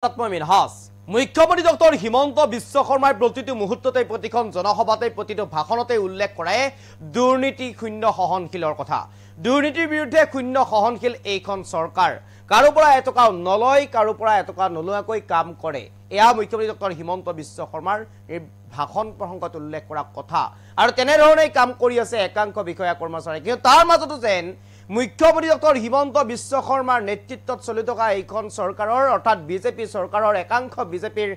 মিনহাজ মুখ্যমন্ত্ৰী ডক্টৰ হিমন্ত বিশ্ব শৰ্মাৰ প্ৰতিটি মুহূৰ্ততে প্ৰতিখন জনসভাতে প্ৰতিটো ভাষণতে উল্লেখ কৰে দুৰ্নীতি শূন্য সহনশীলৰ কথা দুৰ্নীতিৰ বিৰুদ্ধে শূন্য সহনশীল এইখন সৰকাৰ কাৰো পৰা এটকাও নলয় কাৰো পৰা এটকা নলোৱাকৈ কাম কৰে এয়া মুখ্যমন্ত্ৰী ডক্টৰ হিমন্ত বিশ্ব শৰ্মাৰ এই ভাষণ প্ৰসঙ্গত উল্লেখ কৰা কথা আৰ তেনেধৰণে কাম কৰি আছে একাংশ বিষয়া কর্মচারী কিন্তু তার মাজতো যেন মুখ্যমন্ত্রী ডক্টর হিমন্ত বিশ্ব শর্মার নেতৃত্বত চলি থকা এইখন সরকারের অর্থাৎ বিজেপি সরকারের একাংশ বিজেপির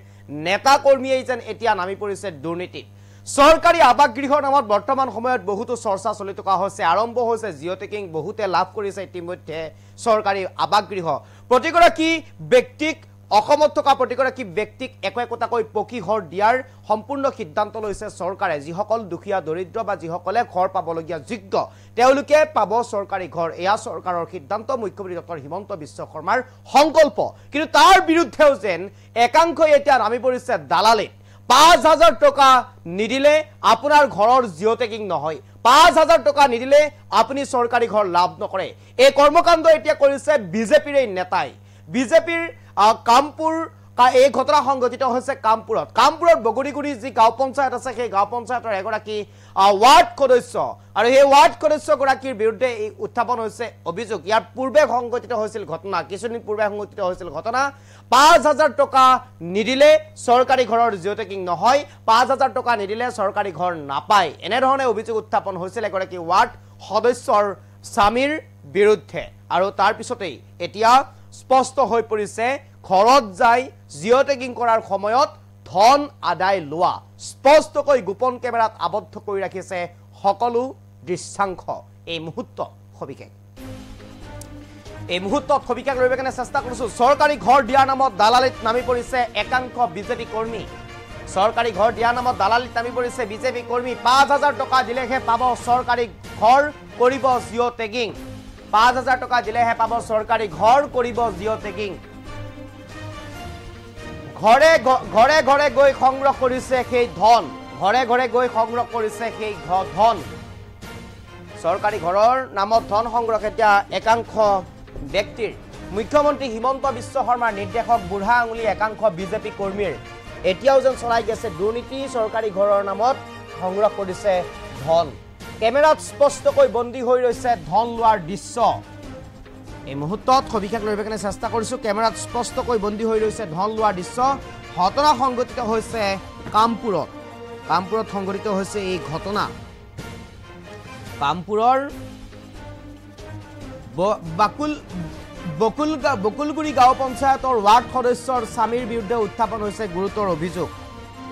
নেতা কর্মীয়ে যেন এতিয়া নামি পৰিছে দুৰ্নীতিত সৰকাৰি আবাসগৃহৰ নামত বৰ্তমান সময়ত বহুতো চৰ্চা চলি থকা হৈছে আৰম্ভ হৈছে জিও টেকিং বহুতে লাভ কৰিছে ইতিমধ্যে সৰকাৰি আবাসগৃহ প্ৰতিগৰাকী ব্যক্তিক অসমত থকা প্ৰতিগৰাকী ব্যক্তিক একোটাকৈ পকি ঘৰ দিয়াৰ সম্পূৰ্ণ সিদ্ধান্ত লৈছে চৰকাৰে যিসকল দুখীয়া দৰিদ্ৰ বা যিসকলে ঘৰ পাবলগীয়া যোগ্য তেওঁলোকে পাব চৰকাৰী ঘৰ এয়া চৰকাৰৰ সিদ্ধান্ত মুখ্যমন্ত্ৰী ডক্টৰ হিমন্ত বিশ্ব শৰ্মাৰ সংকল্প কিন্তু তাৰ বিৰুদ্ধেও যেন একাংশ এতিয়া নামি পৰিছে দালালিত ৫,০০০ টকা নিদিলে আপোনাৰ ঘৰৰ জিও টেকিং নহয় ৫,০০০ টকা নিদিলে আপুনি চৰকাৰী ঘৰ লাভ নকৰে এই কৰ্মকাণ্ড এতিয়া কৰিছে বিজেপিৰ এই নেতাই বিজেপিৰ কামপুৰ এই ঘটনা সংঘটিত হৈছে কামপুৰত বগৰীগুৰি যি গাঁও পঞ্চায়ত আছে সেই গাঁও পঞ্চায়তৰ এগৰাকী ওয়াৰ্ড সদস্য আৰু এই ওয়াৰ্ড সদস্যগৰাকীৰ বিৰুদ্ধে এই উত্থাপন হৈছে অভিযোগ ইয়াৰ পূৰ্বে সংঘটিত হৈছিল ঘটনা কিছুদিন পূৰ্বে সংঘটিত হৈছিল ঘটনা ৫,০০০ টকা নিদিলে চৰকাৰী ঘৰৰ জিও টেকিং নহয় ৫,০০০ টকা নিদিলে চৰকাৰী ঘৰ নাপায় এনেধৰণে অভিযোগ উত্থাপন হৈছিল এগৰাকী ওয়াৰ্ড সদস্যৰ স্বামীৰ বিৰুদ্ধে আৰু তাৰ পিছতেই এতিয়া স্পষ্ট হৈ পৰিছে ঘৰত যাই জিও টেকিং কৰাৰ সময়ত ধন আদায় লোৱা স্পষ্টকৈ গোপন কেমেৰাত আবদ্ধ কৰি ৰাখিছে সকলো দৃশ্যাংশ এই মুহূৰ্তত সবিশেষ লৈ কেনে চেষ্টা কৰিছো চৰকাৰী ঘৰ দিয়াৰ নামত দালালিত নামি পৰিছে একাংশ বিজেপি কৰ্মী চৰকাৰী ঘৰ দিয়াৰ নামত দালালিত নামি পৰিছে বিজেপি কৰ্মী ৫,০০০ টকা দিলেহে পাব চৰকাৰী ঘৰ কৰিব জিও টেকিং ৫,০০০ টকা দিলেহে পাব চৰকাৰী ঘৰ কৰিব জিও টেকিং ঘৰে ঘৰে গৈ সংগ্ৰহ কৰিছে সেই ধন ঘৰে গৈ সংগ্ৰহ কৰিছে সেই ধন চৰকাৰী ঘৰৰ নামত ধন সংগ্ৰহ এতিয়া একাংশ ব্যক্তিৰ মুখ্যমন্ত্ৰী হিমন্ত বিশ্ব শৰ্মাৰ নিৰ্দেশক বুঢ়া আঙুলি একাংশ বিজেপি কৰ্মীৰ এতিয়াও যেন চলাই গেছে দুৰ্নীতি চৰকাৰী ঘৰৰ নামত সংগ্ৰহ কৰিছে ধন কেমেৰাত স্পষ্টকৈ বন্দী হৈ ৰৈছে ধন লোৱাৰ দৃশ্য এই মুহূৰ্তত সবিশেষ লৈ কেনে চেষ্টা কৰিছো কেমেৰাত স্পষ্টকৈ বন্দী হৈ ৰৈছে ধন লোৱাৰ দৃশ্য ঘটনা সংঘটিত হৈছে কামপুৰত সংঘটিত হৈছে এই ঘটনা কামপুৰৰ বকুলগুৰি গাঁও পঞ্চায়তৰ ওয়াৰ্ড সদস্যৰ স্বামীৰ বিৰুদ্ধে উত্থাপন হৈছে গুৰুতৰ অভিযোগ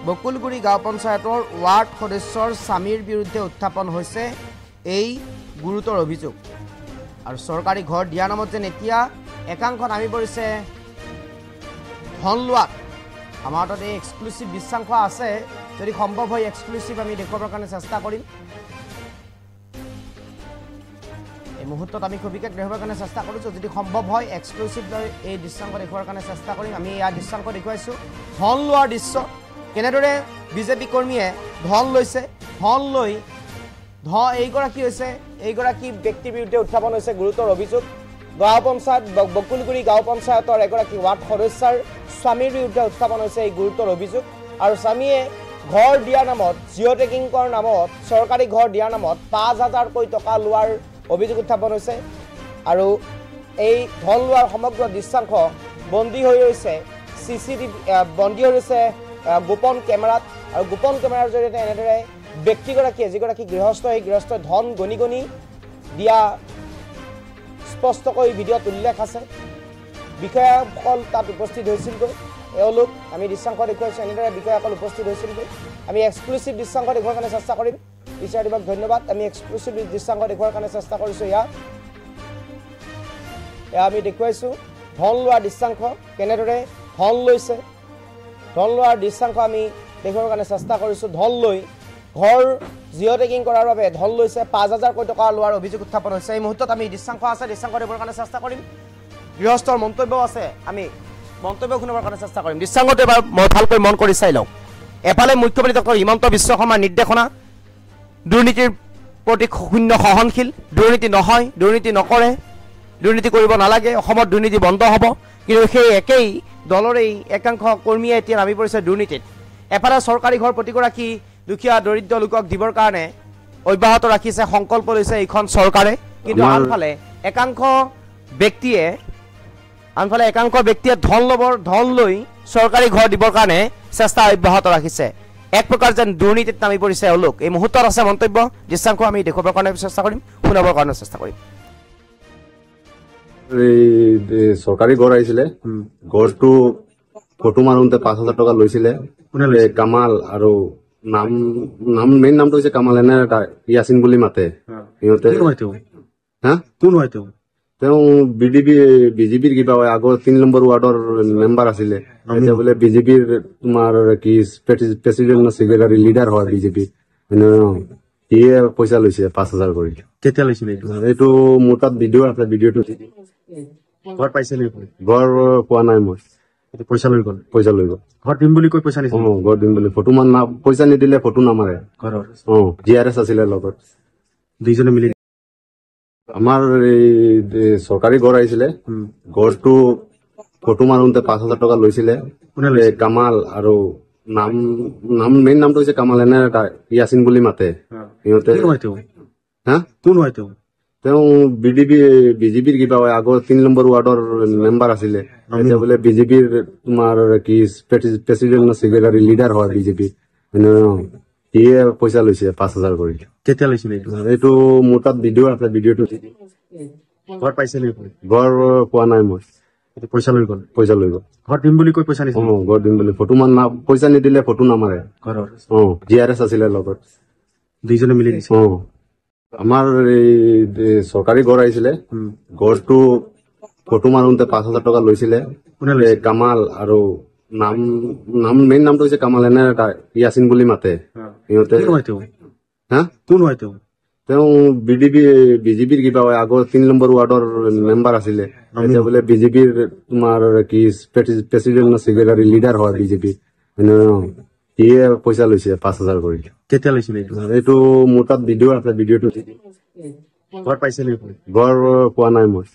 বকুলগুৰি গাঁও পঞ্চায়তৰ ওয়াৰ্ড সদস্যৰ স্বামীৰ বিৰুদ্ধে উত্থাপন হৈছে এই গুৰুতৰ অভিযোগ আৰু চৰকাৰী ঘৰ দিয়া নামত যেন এতিয়া একাংশ নামি পৰিছে ধন লোৱাত আমাৰ তাত এই এক্সক্লুসিভ দৃশ্যাংশ আছে যদি সম্ভৱ হয় এক্সক্লুসিভ আমি দেখুৱাৰ কাৰণে চেষ্টা কৰিম এই মুহূৰ্তত আমি সবিশেষ দেখুৱাৰ কাৰণে চেষ্টা কৰিছো যদি সম্ভৱ হয় এক্সক্লুসিভ এই দৃশ্যাংশ দেখুৱাৰ কাৰণে চেষ্টা কৰিম আমি এই দৃশ্যাংশ দেখুৱাইছো ধন লোৱাৰ দৃশ্য কেনেদৰে বিজেপি কৰ্মীয়ে ধন লৈছে ধন লৈ এইগৰাকী ব্যক্তিৰ বিৰুদ্ধে উত্থাপন হৈছে গুৰুতৰ অভিযোগ গাঁও পঞ্চায়ত বকুলগুৰি গাঁও পঞ্চায়তৰ এগৰাকী ওয়াৰ্ড সদস্যৰ স্বামীৰ বিৰুদ্ধে উত্থাপন হৈছে এই গুৰুতৰ অভিযোগ আৰু স্বামীয়ে ঘৰ দিয়াৰ নামত জিও টেকিং কৰাৰ নামত চৰকাৰী ঘৰ দিয়াৰ নামত ৫,০০০ টকা লোৱাৰ অভিযোগ উত্থাপন হৈছে আৰু এই ধন লোৱাৰ সমগ্ৰ দৃশ্যাংশ বন্দী হৈ ৰৈছে বন্দী হৈ ৰৈছে গোপন কেমেৰাত আৰু গোপন কেমেৰাৰ জৰিয়তে এনেদৰে ব্যক্তিগৰাকীয়ে যিগৰাকী গৃহস্থ এই গৃহস্থ ধন গণি দিয়া স্পষ্টকৈ ভিডিঅ'ত উল্লেখ আছে বিষয়াসকল তাত উপস্থিত হৈছিলগৈ এওঁলোক আমি দৃশ্যাংশ দেখুৱাইছোঁ এনেদৰে বিষয়াসকল উপস্থিত হৈছিলগৈ আমি এক্সক্লুসিভ দৃশ্যাংশ দেখুৱাৰ কাৰণে চেষ্টা কৰিম বিচাৰক ধন্যবাদ আমি এক্সক্লুসিভ দৃশ্যাংশ দেখুৱাৰ কাৰণে চেষ্টা কৰিছোঁ এয়া আমি দেখুৱাইছোঁ ধন লোৱা দৃশ্যাংশ কেনেদৰে ধন লৈছে ধন লোৱাৰ দৃশ্যাংশ আমি দেখুৱাৰ কাৰণে চেষ্টা কৰিছোঁ ধন লৈ ঘৰ জিও টেকিং কৰাৰ বাবে ধন লৈছে ৫,০০০ টকা লোৱাৰ অভিযোগ উত্থাপন হৈছে এই মুহূৰ্তত আমি দৃশ্যাংশ আছে দৃশ্যাংশ দেখুৱাৰ কাৰণে চেষ্টা কৰিম গৃহস্থৰ মন্তব্য আছে আমি মন্তব্য শুনিবৰ কাৰণে চেষ্টা কৰিম দৃশ্যাংশটো এবাৰ মই ভালকৈ মন কৰি চাই লওঁ এফালে মুখ্যমন্ত্ৰী ডক্টৰ হিমন্ত বিশ্ব শৰ্মাৰ নিৰ্দেশনা দুৰ্নীতিৰ প্ৰতি শূন্য সহনশীল দুৰ্নীতি নহয় দুৰ্নীতি নকৰে দুৰ্নীতি কৰিব নালাগে অসমত দুৰ্নীতি বন্ধ হ'ব কিন্তু সেই একেই দলৰে একাংশ কৰ্মীয়ে এতিয়া নামি পৰিছে দুৰ্নীতিত এফালে চৰকাৰী ঘৰ প্ৰতিগৰাকী দুখীয়া দৰিদ্ৰ লোকক দিবৰ কাৰণে অব্যাহত ৰাখিছে সংকল্প লৈছে এইখন চৰকাৰে কিন্তু আনফালে একাংশ ব্যক্তিয়ে ধন লৈ চৰকাৰী ঘৰ দিবৰ কাৰণে চেষ্টা অব্যাহত ৰাখিছে এক প্ৰকাৰ যেন দুৰ্নীতিত নামি পৰিছে এওঁলোক এই মুহূৰ্তত আছে মন্তব্য দৃশ্যাংশ আমি দেখুৱাবৰ কাৰণে চেষ্টা কৰিম শুনাবৰ কাৰণে চেষ্টা কৰিম চৰকাৰী ঘৰ আহিছিলে ঘৰটো ফটো মাৰোতে 5,000 টকা লৈছিলে কামাল আৰু নাম মেইন নামটো হৈছে কামাল এনে ইয়াছিন বুলি মাতে সিহঁতে তেওঁ বিজেপিৰ কিবা হয় আগৰ 3 নম্বৰ ৱাৰ্ডৰ মেম্বাৰ আছিলে এতিয়া বোলে বিজেপিৰ তোমাৰ কি প্ৰেচিডেণ্ট সেক্ৰেটাৰী লিডাৰ হয় বিজেপি ইয়ে পইচা লৈছে 5,000 কৰি কেতিয়া লৈছিলে এইটো মোৰ তাত ভিডিঅ' আছে ভিডিঅ'টো ঘৰ পাইছে ঘৰ পোৱা নাই মই পইচা লৈ গ'ল ঘৰ দিম বুলি কৈ পইচা নিছে ঘৰ দিম বুলি ফটো পইচা নিদিলে ফটো নামাৰে ঘৰৰ GRS আছিলে লগত দুইজনে মিলি আমাৰ এই চৰকাৰী ঘৰ আহিছিলে ঘৰটো ফটো মাৰোতে 5,000 টকা লৈছিলে কামাল আৰু নাম মেইন নামটো হৈছে কামাল এনে ইয়াছিন বুলি মাতে সিহঁতে তেওঁ বিজেপিৰ কিবা হয় আগৰ 3 নম্বৰ ৱাৰ্ডৰ মেম্বাৰ আছিলে এতিয়া বোলে বিজেপিৰ তোমাৰ কি প্ৰেচিডেণ্ট সেক্ৰেটাৰী লিডাৰ হয় বিজেপি ইয়ে পইচা লৈছে 5,000 কৰি কেতিয়া লৈছিলে এইটো মোৰ তাত ভিডিঅ' আছে ভিডিঅ'টো ঘৰ পাইছে ঘৰ পোৱা নাই মই পইচা লৈ গ'ল ঘৰ দিম বুলি কৈ পইচা নিছে ঘৰ দিম বুলি ফটো পইচা নিদিলে ফটো নামাৰে ঘৰৰ GRS আছিলে লগত দুইজনে মিলি দিছে আমাৰ এই চৰকাৰী ঘৰ আহিছিলে ঘৰটো ফটো মাৰোতে 5,000 টকা লৈছিলে কামাল আৰু নাম মেইন নামটো হৈছে কামাল এনে ইয়াছিন বুলি মাতে সিহঁতে তেওঁ বিজেপিৰ কিবা হয় আগৰ 3 নম্বৰ ৱাৰ্ডৰ মেম্বাৰ আছিলে এতিয়া বোলে বিজেপিৰ তোমাৰ কি প্ৰেচিডেণ্ট সেক্ৰেটাৰী লিডাৰ হয় বিজেপি ইয়ে পইচা লৈছে 5,000 কৰি কেতিয়া লৈছিলে এইটো মোৰ তাত ভিডিঅ' আছে ভিডিঅ'টো ঘৰ পাইছে ঘৰ পোৱা নাই মই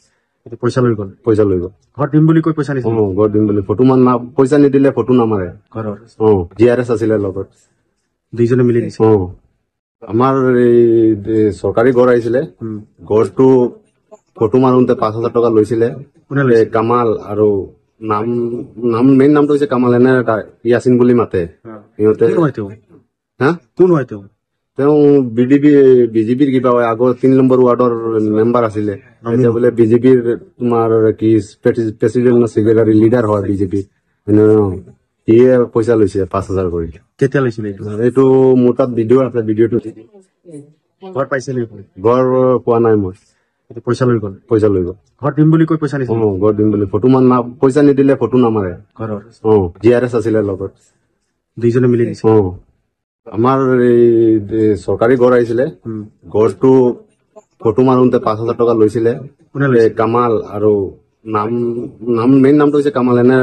পইচা লৈ গ'ল ঘৰ দিম বুলি কৈ পইচা নিছে ঘৰ দিম বুলি ফটো পইচা নিদিলে ফটো নামাৰে ঘৰৰ GRS আছিলে লগত দুইজনে মিলি দিছে আমাৰ এই চৰকাৰী ঘৰ আহিছিলে ঘৰটো ফটো মাৰোতে 5,000 টকা লৈছিলে কামাল আৰু নাম মেইন নামটো হৈছে কামাল এনে ইয়াছিন বুলি মাতে সিহঁতে তেওঁ বিজেপিৰ কিবা হয় আগৰ 3 নম্বৰ ৱাৰ্ডৰ মেম্বাৰ আছিলে এতিয়া বোলে বিজেপিৰ তোমাৰ কি প্ৰেচিডেণ্ট সেক্ৰেটাৰী লিডাৰ হয় বিজেপি ইয়ে পইচা লৈছে 5,000 কৰি কেতিয়া লৈছিলে এইটো মোৰ তাত ভিডিঅ' আছে ভিডিঅ'টো ঘৰ পাইছে ঘৰ পোৱা নাই মই পইচা লৈ গ'ল ঘৰ দিম বুলি কৈ পইচা নিছে ঘৰ দিম বুলি ফটো পইচা নিদিলে ফটো নামাৰে ঘৰৰ GRS আছিলে লগত দুইজনে মিলি দিছে আমাৰ এই চৰকাৰী ঘৰ আহিছিলে ঘৰটো ফটো মাৰোতে 5,000 টকা লৈছিলে কামাল আৰু মেইন নামটো হৈছে কামাল এনে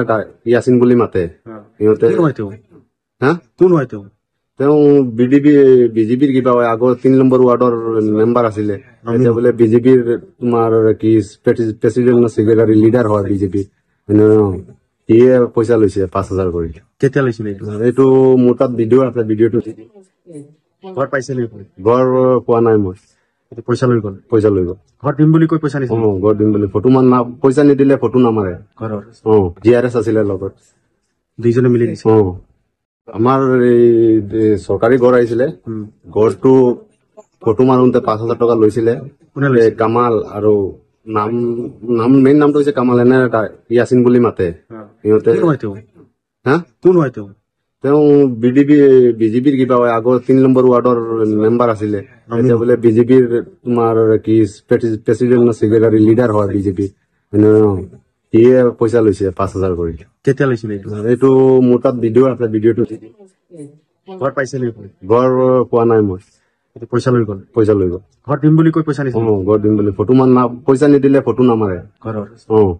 ইয়াছিন বুলি মাতে সিহঁতে তেওঁ বিজেপিৰ কিবা হয় আগৰ 3 নম্বৰ ৱাৰ্ডৰ মেম্বাৰ আছিলে এতিয়া বোলে বিজেপিৰ তোমাৰ কি প্ৰেচিডেণ্ট সেক্ৰেটাৰী লিডাৰ হয় বিজেপি ইয়ে পইচা লৈছে 5,000 কৰি কেতিয়া লৈছিলে এইটো মোৰ তাত ভিডিঅ' আছে ভিডিঅ'টো ঘৰ পাইছে ঘৰ পোৱা নাই মই পইচা লৈ গ'ল ঘৰ দিম বুলি কৈ পইচা নিছে ঘৰ দিম বুলি ফটো পইচা নিদিলে ফটো নামাৰে ঘৰৰ GRS আছিলে লগত দুইজনে মিলি দিছে আমাৰ এই চৰকাৰী ঘৰ আহিছিলে ঘৰটো ফটো মাৰোতে 5,000 টকা লৈছিলে কামাল আৰু মেইন নামটো হৈছে কামাল এনে ইয়াছিন বুলি মাতে সিহঁতে তেওঁ বিজেপিৰ কিবা হয় আগৰ 3 নম্বৰ ৱাৰ্ডৰ মেম্বাৰ আছিলে এতিয়া বোলে বিজেপিৰ তোমাৰ কি প্ৰেচিডেণ্ট সেক্ৰেটাৰী লিডাৰ হয় বিজেপি ইয়ে পইচা লৈছে 5,000 কৰি কেতিয়া লৈছিলে এইটো মোৰ তাত ভিডিঅ' আছে ভিডিঅ'টো ঘৰ পাইছে ঘৰ পোৱা নাই মই পইচা লৈ গ'ল ঘৰ দিম বুলি কৈ পইচা নিছে ঘৰ দিম বুলি ফটো পইচা নিদিলে ফটো নামাৰে ঘৰৰ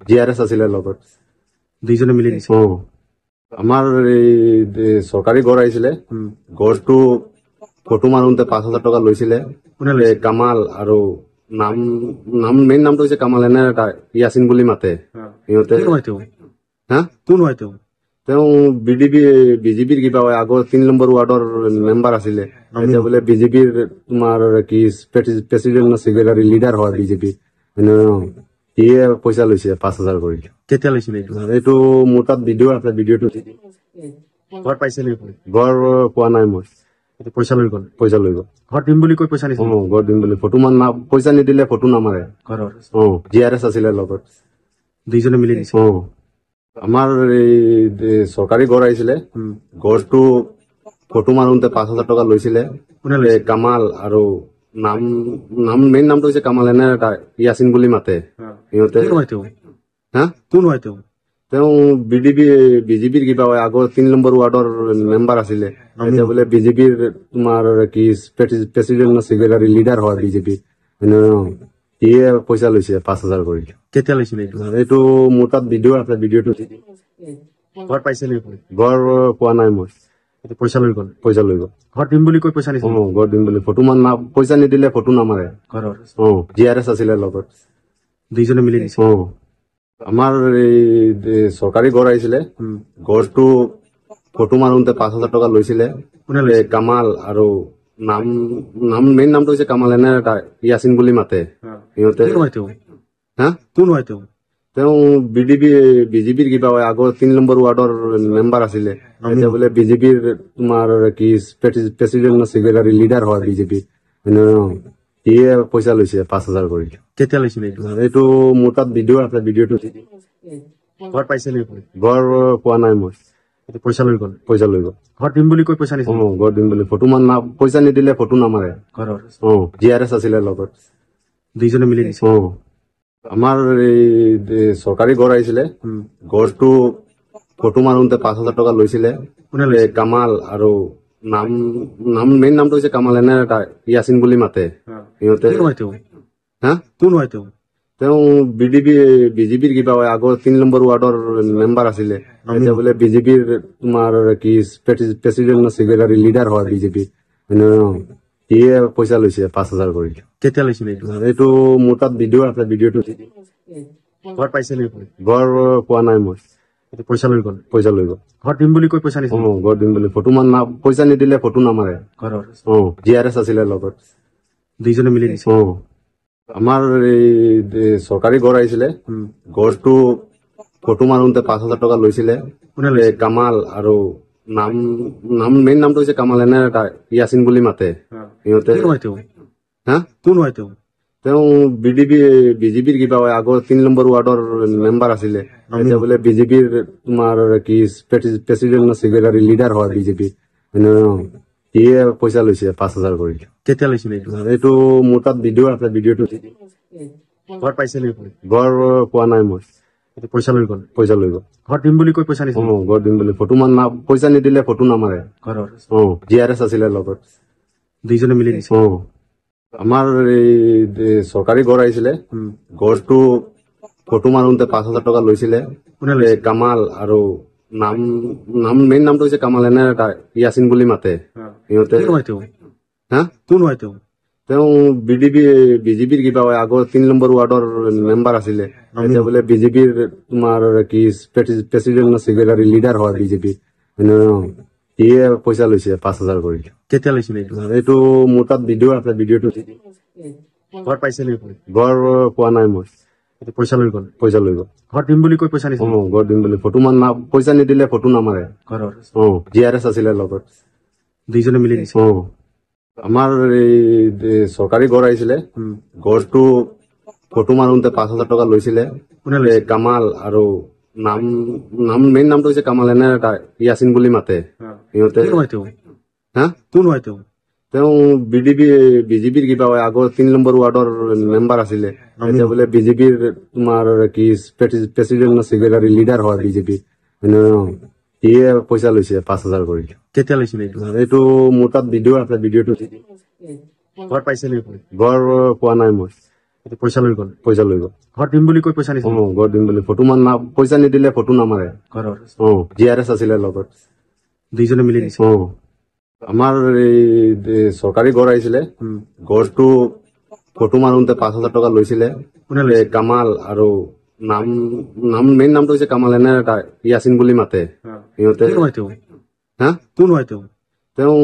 GRS আছিলে লগত দুইজনে মিলি দিছে আমাৰ এই চৰকাৰী ঘৰ আহিছিলে ঘৰটো ফটো মাৰোতে 5,000 টকা লৈছিলে কামাল আৰু মেইন নামটো হৈছে কামাল এনে ইয়াছিন বুলি মাতে সিহঁতে হা কোন হয় তেওঁ? তেওঁ বিজেপিৰ কিবা হয়, আগৰ 3 নম্বৰ ৱাৰ্ডৰ মেম্বাৰ আছিলে, এতিয়া বোলে বিজেপিৰ তোমাৰ কি প্ৰেচিডেণ্ট ছেক্ৰেটাৰী লিডাৰ হয় বিজেপি। সিয়ে পইচা লৈছে 5,000 কৰি। কেতিয়া লৈছিলে এইটো? এইটো মোৰ তাত ভিডিঅ' আছে, ভিডিঅ'টো ঘৰত পাইছে নেকি? ঘৰ পোৱা নাই মই। এইটো পইচা লৈ গ'ল। পইচা লৈ গ'ল। ঘৰত দিম বুলি কৈ পইচা নিছিল? ঘৰত দিম বুলি ফটো মান পইচা নিদিলে ফটো নামাৰে। ঘৰৰ GRS আছিলে লগত, দুইজনে মিলি দিছে। আমাৰ এই চৰকাৰী ঘৰ আহিছিলে, ঘৰটো ফটো মাৰোতে 5,000 টকা লৈছিলে। কোনে লৈছে? কামাল আৰু মেইন নামটো হৈছে কামাল, এনে ইয়াছিন বুলি মাতে সিহঁতে। কোন হয় তেওঁ? হা কোন হয় তেওঁ? তেওঁ বিজেপিৰ কিবা হয়, আগৰ 3 নম্বৰ ৱাৰ্ডৰ মেম্বাৰ আছিলে, এতিয়া বোলে বিজেপিৰ তোমাৰ কি প্ৰেচিডেণ্ট ছেক্ৰেটাৰী লিডাৰ হয় বিজেপি। সিয়ে পইচা লৈছে 5,000 কৰি। কেতিয়া লৈছিলে এইটো? এইটো মোৰ তাত ভিডিঅ' আছে, ভিডিঅ'টো ঘৰত পাইছে নেকি? ঘৰ পোৱা নাই মই। এইটো পইচা লৈ গ'ল। পইচা লৈ গ'ল। ঘৰত দিম বুলি কৈ পইচা নিছিল? ঘৰত দিম বুলি ফটো মান পইচা নিদিলে ফটো নামাৰে। ঘৰৰ GRS আছিলে লগত, দুইজনে মিলি দিছে। আমাৰ এই চৰকাৰী ঘৰ আহিছিলে, ঘৰটো ফটো মাৰোতে 5,000 টকা লৈছিলে। কোনে লৈছে? কামাল আৰু মেইন নামটো হৈছে কামাল, এনে ইয়াছিন বুলি মাতে সিহঁতে। কোন হয় তেওঁ? হা কোন হয় তেওঁ? তেওঁ বিজেপিৰ কিবা হয়, আগৰ 3 নম্বৰ ৱাৰ্ডৰ মেম্বাৰ আছিলে, এতিয়া বোলে বিজেপিৰ তোমাৰ কি প্ৰেচিডেণ্ট ছেক্ৰেটাৰী লিডাৰ হয় বিজেপি। সিয়ে পইচা লৈছে 5,000 কৰি। কেতিয়া লৈছিলে এইটো? এইটো মোৰ তাত ভিডিঅ' আছে, ভিডিঅ'টো ঘৰত পাইছে নেকি? ঘৰ পোৱা নাই মই। এইটো পইচা লৈ গ'ল। পইচা লৈ গ'ল। ঘৰত দিম বুলি কৈ পইচা নিছিল? ঘৰত দিম বুলি ফটো মান পইচা নিদিলে ফটো নামাৰে। ঘৰৰ GRS আছিলে লগত, দুইজনে মিলি দিছে। আমাৰ এই চৰকাৰী ঘৰ আহিছিলে, ঘৰটো ফটো মাৰোতে 5,000 টকা লৈছিলে। কোনে লৈছে? কামাল আৰু মেইন নামটো হৈছে কামাল, এনে ইয়াছিন বুলি মাতে সিহঁতে। কোন হয় তেওঁ? হা কোন হয় তেওঁ? তেওঁ বিজেপিৰ কিবা হয়, আগৰ 3 নম্বৰ ৱাৰ্ডৰ মেম্বাৰ আছিলে, এতিয়া বোলে বিজেপিৰ তোমাৰ কি প্ৰেচিডেণ্ট ছেক্ৰেটাৰী লিডাৰ হয় বিজেপি। সিয়ে পইচা লৈছে 5,000 কৰি। কেতিয়া লৈছিলে এইটো? এইটো মোৰ তাত ভিডিঅ' আছে, ভিডিঅ'টো ঘৰত পাইছে নেকি? ঘৰ পোৱা নাই মই। এইটো পইচা লৈ গ'ল। পইচা লৈ গ'ল। ঘৰত দিম বুলি কৈ পইচা নিছিল? ঘৰত দিম বুলি ফটো মান পইচা নিদিলে ফটো নামাৰে। ঘৰৰ GRS আছিলে লগত, দুইজনে মিলি দিছে। আমাৰ এই চৰকাৰী ঘৰ আহিছিলে, ঘৰটো ফটো মাৰোতে 5,000 টকা লৈছিলে। কোনে লৈছে? কামাল আৰু মেইন নামটো হৈছে কামাল, এনে ইয়াছিন বুলি মাতে সিহঁতে। কোন হয় তেওঁ? হা কোন হয় তেওঁ? তেওঁ বিজেপিৰ কিবা হয়, আগৰ 3 নম্বৰ ৱাৰ্ডৰ মেম্বাৰ আছিলে, এতিয়া বোলে বিজেপিৰ তোমাৰ কি প্ৰেচিডেণ্ট ছেক্ৰেটাৰী লিডাৰ হয় বিজেপি। সিয়ে পইচা লৈছে 5,000 কৰি। কেতিয়া লৈছিলে এইটো? এইটো মোৰ তাত ভিডিঅ' আছে, ভিডিঅ'টো ঘৰত পাইছে নেকি? ঘৰ পোৱা নাই মই। এইটো পইচা লৈ গ'ল। পইচা লৈ গ'ল। ঘৰত দিম বুলি কৈ পইচা নিছিল? ঘৰত দিম বুলি ফটো মান পইচা নিদিলে ফটো নামাৰে। ঘৰৰ GRS আছিলে লগত, দুইজনে মিলি দিছে। আমাৰ এই চৰকাৰী ঘৰ আহিছিলে, ঘৰটো ফটো মাৰোতে 5,000 টকা লৈছিলে। কোনে লৈছে? কামাল আৰু মেইন নামটো হৈছে কামাল, এনে ইয়াছিন বুলি মাতে সিহঁতে। কোন হয় তেওঁ? হা কোন হয় তেওঁ? তেওঁ বিজেপিৰ কিবা হয়, আগৰ 3 নম্বৰ ৱাৰ্ডৰ মেম্বাৰ আছিলে, এতিয়া বোলে বিজেপিৰ তোমাৰ কি প্ৰেচিডেণ্ট ছেক্ৰেটাৰী লিডাৰ হয় বিজেপি। সিয়ে পইচা লৈছে 5,000 কৰি। কেতিয়া লৈছিলে এইটো? এইটো মোৰ তাত ভিডিঅ' আছে, ভিডিঅ'টো ঘৰত পাইছে নেকি? ঘৰ পোৱা নাই মই। এইটো পইচা লৈ গ'ল। পইচা লৈ গ'ল। ঘৰত দিম বুলি কৈ পইচা নিছিল? ঘৰত দিম বুলি ফটো মান পইচা নিদিলে ফটো নামাৰে। ঘৰৰ GRS আছিলে লগত, দুইজনে মিলি দিছে। আমাৰ এই চৰকাৰী ঘৰ আহিছিলে, ঘৰটো ফটো মাৰোতে 5,000 টকা লৈছিলে। কোনে লৈছে? কামাল আৰু মেইন নামটো হৈছে কামাল, এনে ইয়াছিন বুলি মাতে সিহঁতে। কোন হয় তেওঁ? হা কোন হয় তেওঁ? তেওঁ বিজেপিৰ কিবা হয়, আগৰ 3 নম্বৰ ৱাৰ্ডৰ মেম্বাৰ আছিলে, এতিয়া বোলে বিজেপিৰ তোমাৰ কি প্ৰেচিডেণ্ট ছেক্ৰেটাৰী লিডাৰ হয় বিজেপি। সিয়ে পইচা লৈছে 5,000 কৰি। কেতিয়া লৈছিলে এইটো? এইটো মোৰ তাত ভিডিঅ' আছে, ভিডিঅ'টো ঘৰত পাইছে নেকি? ঘৰ পোৱা নাই মই। এইটো পইচা লৈ গ'ল। পইচা লৈ গ'ল। ঘৰত দিম বুলি কৈ পইচা নিছিল? ঘৰত দিম বুলি ফটো মান পইচা নিদিলে ফটো নামাৰে। ঘৰৰ GRS আছিলে লগত, দুইজনে মিলি দিছে। আমাৰ এই চৰকাৰী ঘৰ আহিছিলে, ঘৰটো ফটো মাৰোতে 5,000 টকা লৈছিলে। কোনে লৈছে? কামাল আৰু নাম নাম মেইন নামটো হৈছে কামাল, এনে ইয়াছিন বুলি মাতে সিহঁতে। কোন হয় তেওঁ? হা, কোন হয় তেওঁ? তেওঁ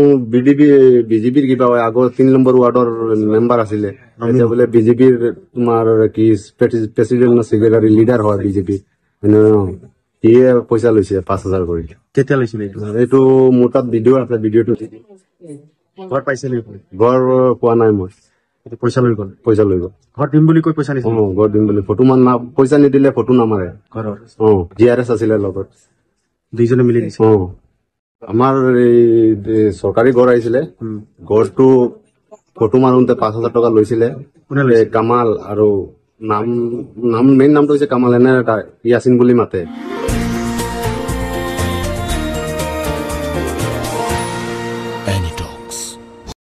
বিজেপিৰ কিবা হয়, আগৰ 3 নম্বৰ ৱাৰ্ডৰ মেম্বাৰ আছিলে, এতিয়া বোলে বিজেপিৰ তোমাৰ কি প্ৰেচিডেণ্ট ছেক্ৰেটাৰী লিডাৰ হয় বিজেপি। সিয়ে পইচা লৈছে 5,000 কৰি। কেতিয়া লৈছিলে এইটো? এইটো মোৰ তাত ভিডিঅ' আছে, ভিডিঅ'টো ঘৰত পাইছে নে গ'ল? ঘৰ পোৱা নাই মই, এইটো পইচা লৈ গ'ল। পইচা লৈ গ'ল। ঘৰত দিম বুলি কৈ পইচা নিছিল ঘৰ দিম বুলি ফটো পইচা নিদিলে ফটো নামাৰে। ঘৰৰ GRS আছিলে লগত। দুইজনে মিলি দিছে। আমাৰ এই চৰকাৰী ঘৰ আহিছিলে, ঘৰটো ফটো মাৰোতে 5,000 টকা লৈছিলে। কোনে লৈছে? কামাল আৰু নাম মেইন নামটো হৈছে কামাল, এনে ইয়াছিন বুলি মাতে।